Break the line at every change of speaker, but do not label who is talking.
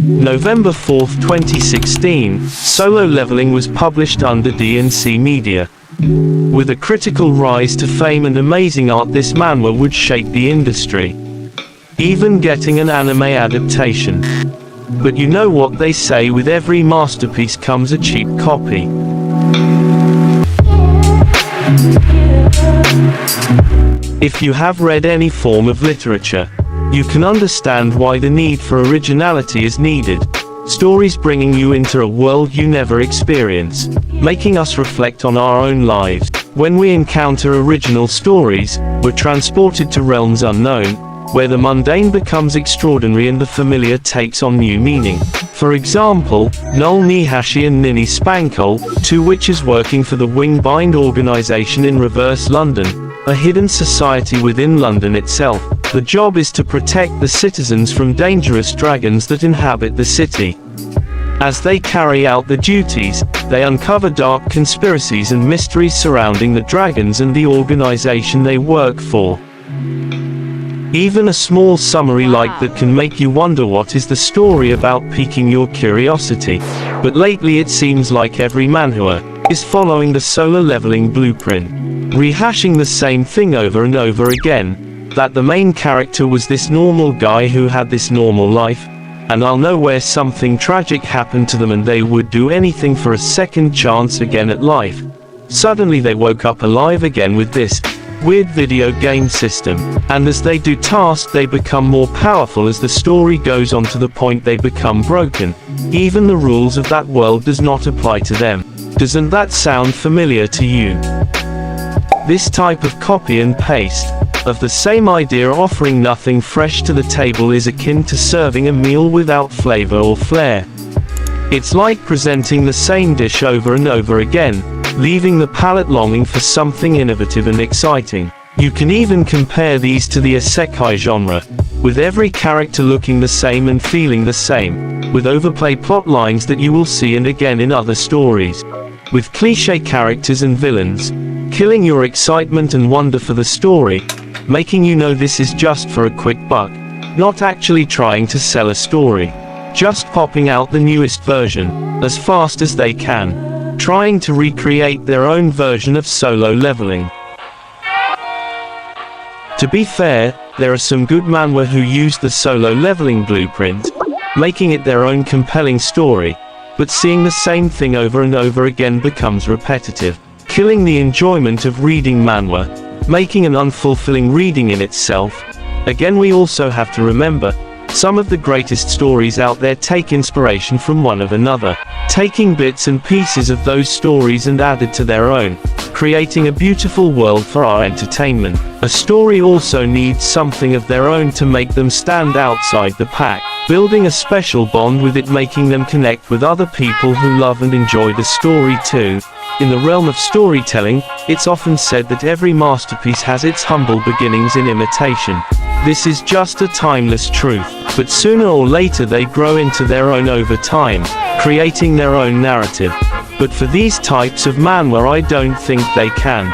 November 4, 2016, Solo Leveling was published under DNC Media. With a critical rise to fame and amazing art, this manhwa would shake the industry, even getting an anime adaptation. But you know what they say, with every masterpiece comes a cheap copy. If you have read any form of literature, you can understand why the need for originality is needed. Stories bringing you into a world you never experience, making us reflect on our own lives. When we encounter original stories, we're transported to realms unknown, where the mundane becomes extraordinary and the familiar takes on new meaning. For example, Null Nihashi and Ninny Spankle, two witches working for the Wingbind organization in Reverse London, a hidden society within London itself. The job is to protect the citizens from dangerous dragons that inhabit the city. As they carry out the duties, they uncover dark conspiracies and mysteries surrounding the dragons and the organization they work for. Even a small summary like that can make you wonder what is the story about, piquing your curiosity. But lately it seems like every manhwa is following the Solo Leveling blueprint, rehashing the same thing over and over again, that the main character was this normal guy who had this normal life, and I'll know where something tragic happened to them and they would do anything for a second chance again at life. Suddenly they woke up alive again with this weird video game system, and as they do tasks they become more powerful as the story goes on, to the point they become broken. Even the rules of that world does not apply to them. Doesn't that sound familiar to you? This type of copy and paste of the same idea, offering nothing fresh to the table, is akin to serving a meal without flavor or flair. It's like presenting the same dish over and over again, leaving the palate longing for something innovative and exciting. You can even compare these to the isekai genre, with every character looking the same and feeling the same, with overplayed plot lines that you will see and again in other stories, with cliché characters and villains, killing your excitement and wonder for the story, making you know this is just for a quick buck, not actually trying to sell a story, just popping out the newest version, as fast as they can, trying to recreate their own version of Solo Leveling. To be fair, there are some good manhwa who use the Solo Leveling blueprint, making it their own compelling story, but seeing the same thing over and over again becomes repetitive, killing the enjoyment of reading manhwa, making an unfulfilling reading in itself. Again, we also have to remember, some of the greatest stories out there take inspiration from one of another, taking bits and pieces of those stories and added to their own, creating a beautiful world for our entertainment. A story also needs something of their own to make them stand outside the pack, building a special bond with it, making them connect with other people who love and enjoy the story too. In the realm of storytelling, it's often said that every masterpiece has its humble beginnings in imitation. This is just a timeless truth, but sooner or later they grow into their own over time, creating their own narrative. But for these types of manhwa, I don't think they can.